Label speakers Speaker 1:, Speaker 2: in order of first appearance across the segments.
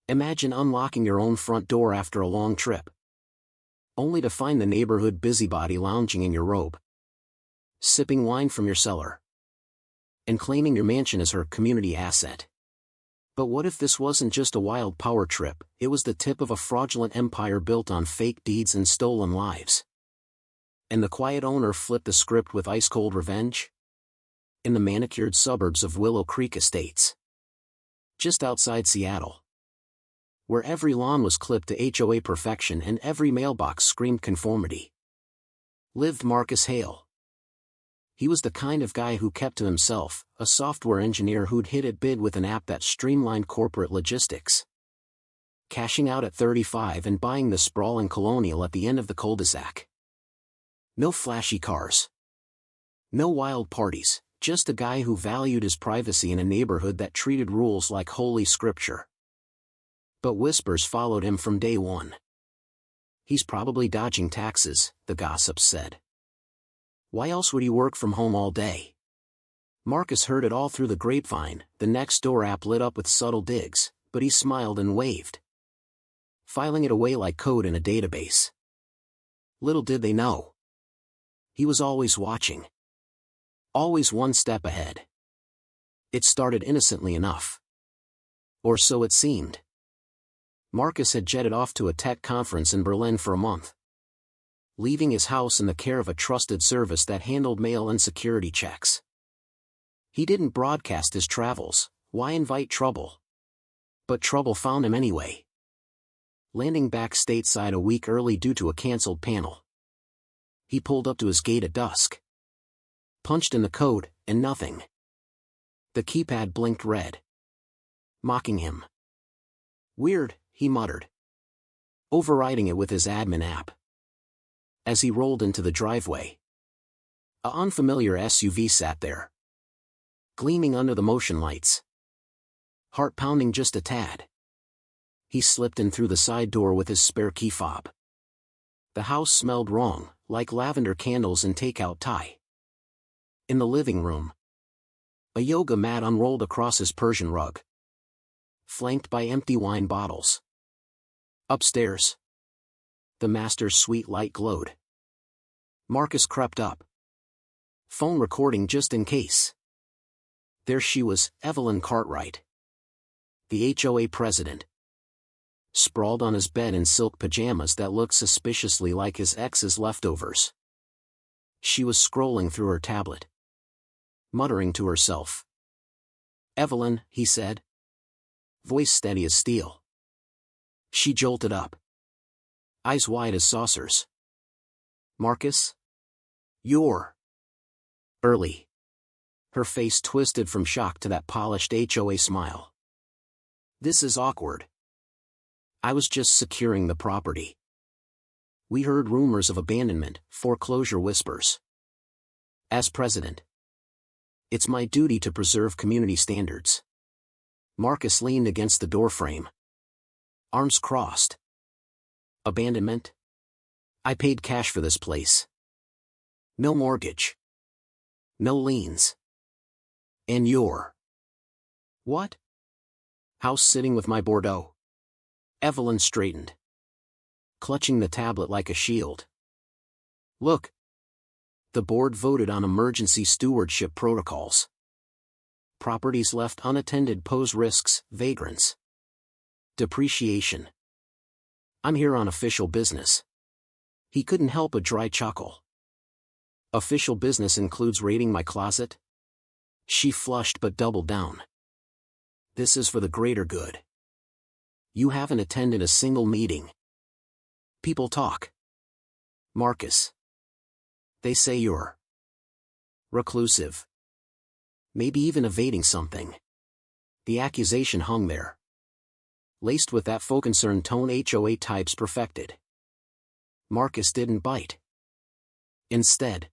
Speaker 1: Imagine unlocking your own front door after a long trip, only to find the neighborhood busybody lounging in your robe, sipping wine from your cellar, and claiming your mansion as her community asset. But what if this wasn't just a wild power trip, it was the tip of a fraudulent empire built on fake deeds and stolen lives? And the quiet owner flipped the script with ice-cold revenge? In the manicured suburbs of Willow Creek Estates, just outside Seattle, where every lawn was clipped to HOA perfection and every mailbox screamed conformity, lived Marcus Hale. He was the kind of guy who kept to himself, a software engineer who'd hit it big with an app that streamlined corporate logistics, cashing out at 35 and buying the sprawling colonial at the end of the cul-de-sac. No flashy cars, no wild parties, just a guy who valued his privacy in a neighborhood that treated rules like holy scripture. But whispers followed him from day one. He's probably dodging taxes, the gossips said. Why else would he work from home all day? Marcus heard it all through the grapevine. The Nextdoor app lit up with subtle digs, but he smiled and waved, filing it away like code in a database. Little did they know, he was always watching, always one step ahead. It started innocently enough, or so it seemed. Marcus had jetted off to a tech conference in Berlin for a month, leaving his house in the care of a trusted service that handled mail and security checks. He didn't broadcast his travels. Why invite trouble? But trouble found him anyway, landing back stateside a week early due to a canceled panel. He pulled up to his gate at dusk, punched in the code, and nothing. The keypad blinked red, mocking him. Weird, he muttered, overriding it with his admin app. As he rolled into the driveway, an unfamiliar SUV sat there, gleaming under the motion lights, heart pounding just a tad. He slipped in through the side door with his spare key fob. The house smelled wrong, like lavender candles and takeout Thai. In the living room, a yoga mat unrolled across his Persian rug, flanked by empty wine bottles. Upstairs, the master's sweet light glowed. Marcus crept up, phone recording just in case. There she was, Evelyn Cartwright, the HOA president, sprawled on his bed in silk pajamas that looked suspiciously like his ex's leftovers. She was scrolling through her tablet, muttering to herself. Evelyn, he said, voice steady as steel. She jolted up, eyes wide as saucers. Marcus? You're early. Her face twisted from shock to that polished HOA smile. This is awkward. I was just securing the property. We heard rumors of abandonment, foreclosure whispers. As president, it's my duty to preserve community standards. Marcus leaned against the doorframe, arms crossed. Abandonment? I paid cash for this place. No mortgage. No liens. And you're... What? House sitting with my Bordeaux. Evelyn straightened, clutching the tablet like a shield. Look. The board voted on emergency stewardship protocols. Properties left unattended pose risks, vagrants, depreciation. I'm here on official business. He couldn't help a dry chuckle. Official business includes raiding my closet? She flushed but doubled down. This is for the greater good. You haven't attended a single meeting. People talk. Marcus. They say you're reclusive. Maybe even evading something. The accusation hung there, laced with that faux concern tone HOA types perfected. Marcus didn't bite. Instead,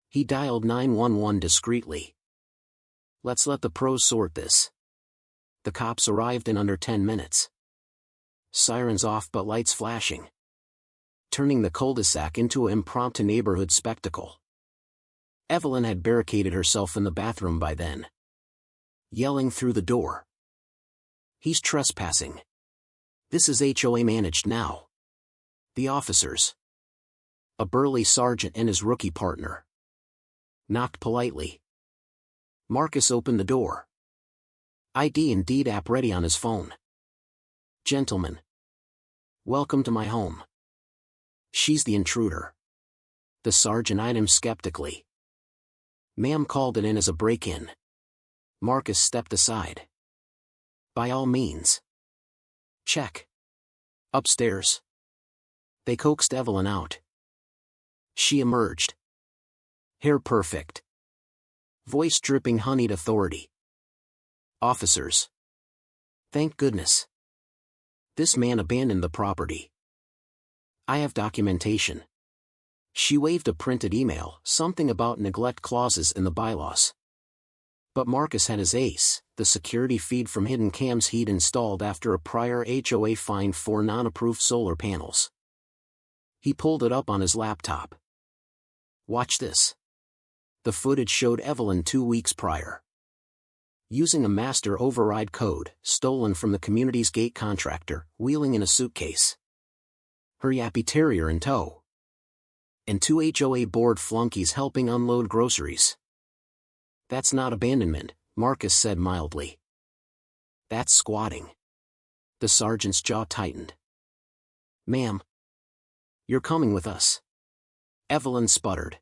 Speaker 1: he dialed 911 discreetly. Let's let the pros sort this. The cops arrived in under 10 minutes. Sirens off but lights flashing, turning the cul-de-sac into an impromptu neighborhood spectacle. Evelyn had barricaded herself in the bathroom by then, yelling through the door. He's trespassing. This is HOA managed now. The officers. A burly sergeant and his rookie partner. Knocked politely. Marcus opened the door. ID and deed app ready on his phone. Gentlemen. Welcome to my home. She's the intruder. The sergeant eyed him skeptically. Ma'am called it in as a break-in. Marcus stepped aside. By all means. Check. Upstairs. They coaxed Evelyn out. She emerged. Hair perfect. Voice dripping honeyed authority. Officers. Thank goodness. This man abandoned the property. I have documentation. She waved a printed email, something about neglect clauses in the bylaws. But Marcus had his ace, the security feed from hidden cams he'd installed after a prior HOA fine for non-approved solar panels. He pulled it up on his laptop. Watch this. The footage showed Evelyn 2 weeks prior. Using a master override code, stolen from the community's gate contractor, wheeling in a suitcase. Her yappy terrier in tow. And 2 HOA board flunkies helping unload groceries. That's not abandonment, Marcus said mildly. That's squatting. The sergeant's jaw tightened. Ma'am. You're coming with us. Evelyn sputtered.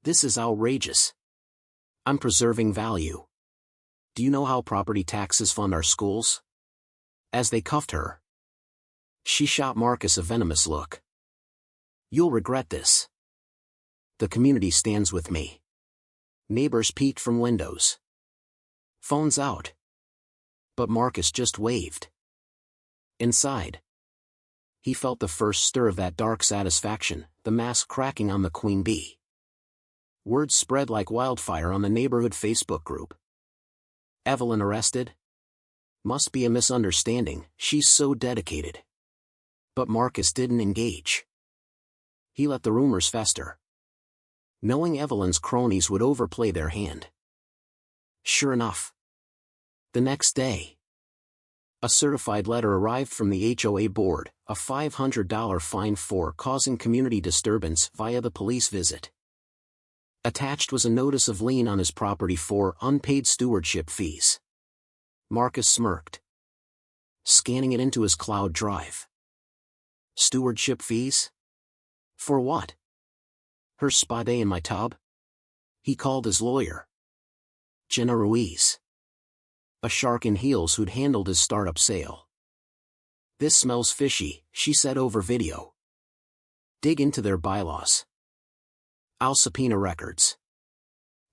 Speaker 1: This is outrageous. I'm preserving value. Do you know how property taxes fund our schools? As they cuffed her. She shot Marcus a venomous look. You'll regret this. The community stands with me. Neighbors peeked from windows. Phones out. But Marcus just waved. Inside. He felt the first stir of that dark satisfaction, the mask cracking on the queen bee. Words spread like wildfire on the neighborhood Facebook group. Evelyn arrested? Must be a misunderstanding, she's so dedicated. But Marcus didn't engage. He let the rumors fester. Knowing Evelyn's cronies would overplay their hand. Sure enough. The next day. A certified letter arrived from the HOA board, a $500 fine for causing community disturbance via the police visit. Attached was a notice of lien on his property for unpaid stewardship fees. Marcus smirked. Scanning it into his cloud drive. Stewardship fees? For what? Her spa day in my tub? He called his lawyer. Jenna Ruiz. A shark in heels who'd handled his startup sale. This smells fishy, she said over video. Dig into their bylaws. I'll subpoena records.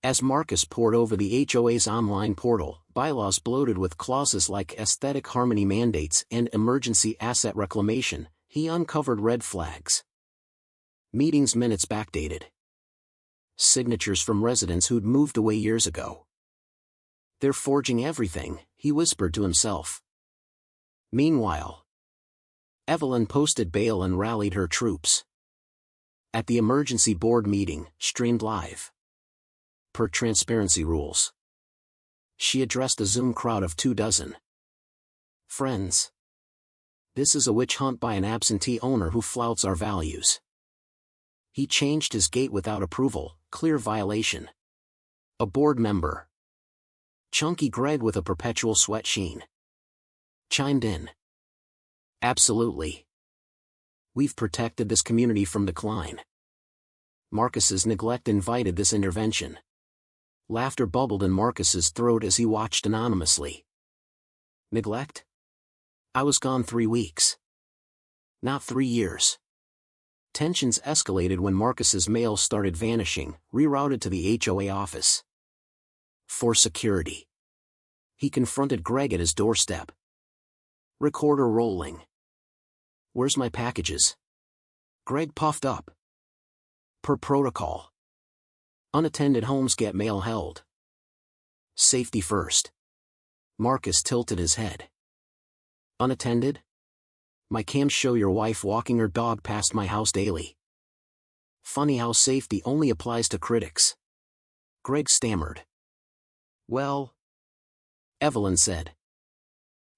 Speaker 1: As Marcus pored over the HOA's online portal, bylaws bloated with clauses like aesthetic harmony mandates and emergency asset reclamation, he uncovered red flags. Meetings minutes backdated. Signatures from residents who'd moved away years ago. They're forging everything, he whispered to himself. Meanwhile, Evelyn posted bail and rallied her troops. At the emergency board meeting, streamed live. Per transparency rules. She addressed a Zoom crowd of 24. Friends. This is a witch hunt by an absentee owner who flouts our values. He changed his gate without approval, clear violation. A board member. Chunky Greg with a perpetual sweat sheen. Chimed in. Absolutely. We've protected this community from decline. Marcus's neglect invited this intervention. Laughter bubbled in Marcus's throat as he watched anonymously. Neglect? I was gone 3 weeks. Not 3 years. Tensions escalated when Marcus's mail started vanishing, rerouted to the HOA office. For security. He confronted Greg at his doorstep. Recorder rolling. Where's my packages? Greg puffed up. Per protocol. Unattended homes get mail held. Safety first. Marcus tilted his head. Unattended? My cams show your wife walking her dog past my house daily. Funny how safety only applies to critics. Greg stammered. Well, Evelyn said.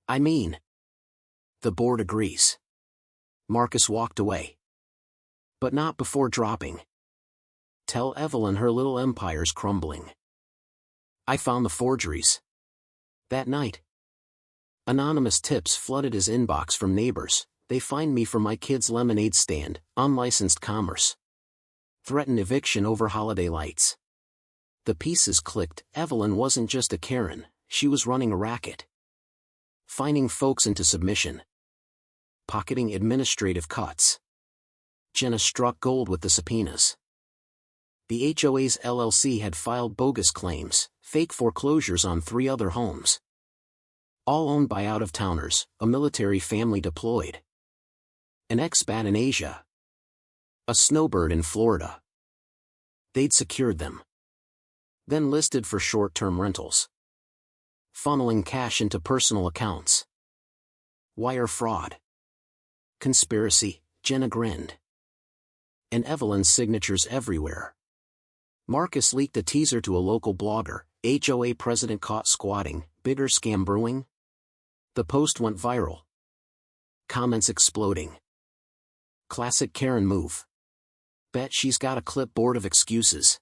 Speaker 1: I mean, The board agrees. Marcus walked away. But not before dropping. Tell Evelyn her little empire's crumbling. I found the forgeries. That night. Anonymous tips flooded his inbox from neighbors. They fined me for my kid's lemonade stand, unlicensed commerce. Threatened eviction over holiday lights. The pieces clicked. Evelyn wasn't just a Karen, she was running a racket. Fining folks into submission. Pocketing administrative cuts. Jenna struck gold with the subpoenas. The HOA's LLC had filed bogus claims, fake foreclosures on 3 other homes. All owned by out-of-towners, a military family deployed. An expat in Asia. A snowbird in Florida. They'd secured them. Then listed for short-term rentals. Funneling cash into personal accounts. Wire fraud. Conspiracy, Jenna grinned. And Evelyn's signatures everywhere. Marcus leaked a teaser to a local blogger, HOA president caught squatting, bigger scam brewing? The post went viral. Comments exploding. Classic Karen move. Bet she's got a clipboard of excuses.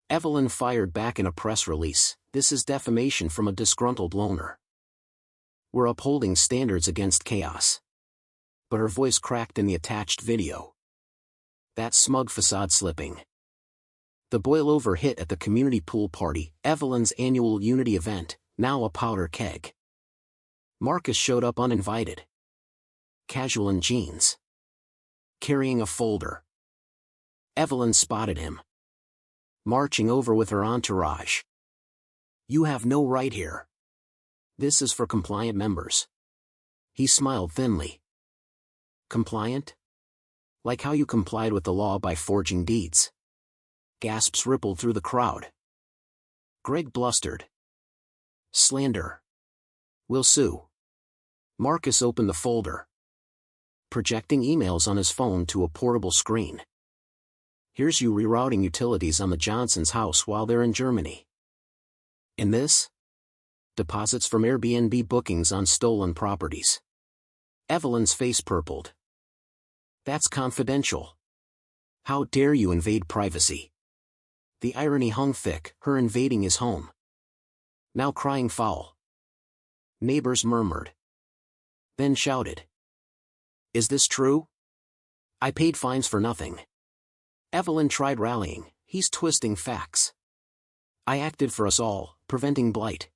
Speaker 1: Evelyn fired back in a press release, this is defamation from a disgruntled loner. We're upholding standards against chaos. But her voice cracked in the attached video. That smug facade slipping. The boil-over hit at the community pool party, Evelyn's annual Unity event, now a powder keg. Marcus showed up uninvited. Casual in jeans. Carrying a folder. Evelyn spotted him. Marching over with her entourage. You have no right here. This is for compliant members. He smiled thinly. Compliant? Like how you complied with the law by forging deeds. Gasps rippled through the crowd. Greg blustered. Slander. We'll sue. Marcus opened the folder. Projecting emails on his phone to a portable screen. Here's you rerouting utilities on the Johnsons' house while they're in Germany. And this? Deposits from Airbnb bookings on stolen properties. Evelyn's face purpled. That's confidential. How dare you invade privacy? The irony hung thick, her invading his home. Now crying foul. Neighbors murmured. Then shouted. Is this true? I paid fines for nothing. Evelyn tried rallying, he's twisting facts. I acted for us all, preventing blight.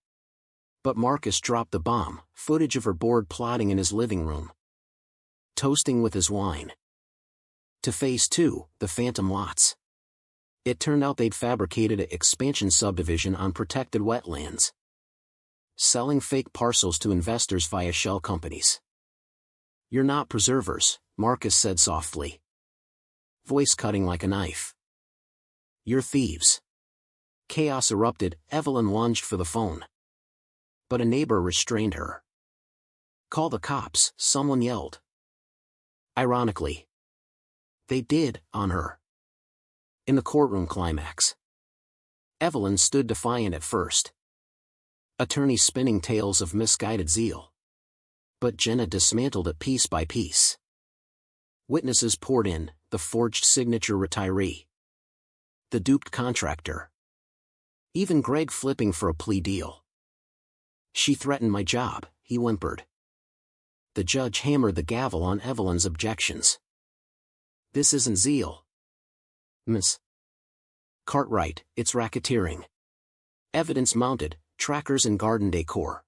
Speaker 1: But Marcus dropped the bomb, footage of her bored plotting in his living room. Toasting with his wine. To phase 2, the phantom lots. It turned out they'd fabricated an expansion subdivision on protected wetlands. Selling fake parcels to investors via shell companies. You're not preservers, Marcus said softly. Voice cutting like a knife. You're thieves. Chaos erupted, Evelyn lunged for the phone. But a neighbor restrained her. Call the cops, someone yelled. Ironically. They did, on her. In the courtroom climax. Evelyn stood defiant at first. Attorneys spinning tales of misguided zeal. But Jenna dismantled it piece by piece. Witnesses poured in, the forged signature retiree. The duped contractor. Even Greg flipping for a plea deal. She threatened my job, he whimpered. The judge hammered the gavel on Evelyn's objections. This isn't zeal. Miss Cartwright, it's racketeering. Evidence mounted, trackers and garden decor.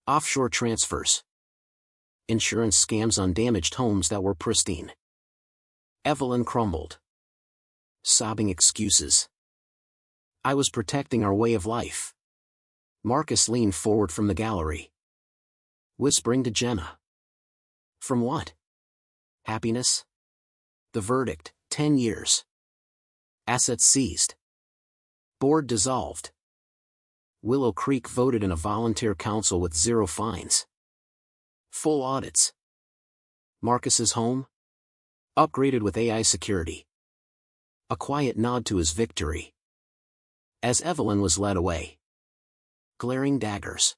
Speaker 1: Offshore transfers. Insurance scams on damaged homes that were pristine. Evelyn crumbled. Sobbing excuses. I was protecting our way of life. Marcus leaned forward from the gallery. Whispering to Jenna. From what? Happiness? The verdict, 10 years. Assets seized. Board dissolved. Willow Creek voted in a volunteer council with 0 fines. Full audits. Marcus's home? Upgraded with AI security. A quiet nod to his victory. As Evelyn was led away. Glaring daggers.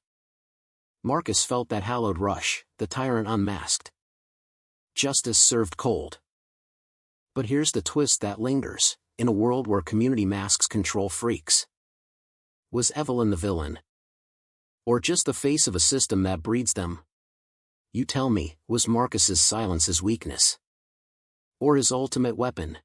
Speaker 1: Marcus felt that hallowed rush, the tyrant unmasked. Justice served cold. But here's the twist that lingers, in a world where community masks control freaks. Was Evelyn the villain? Or just the face of a system that breeds them? You tell me, was Marcus's silence his weakness? Or his ultimate weapon?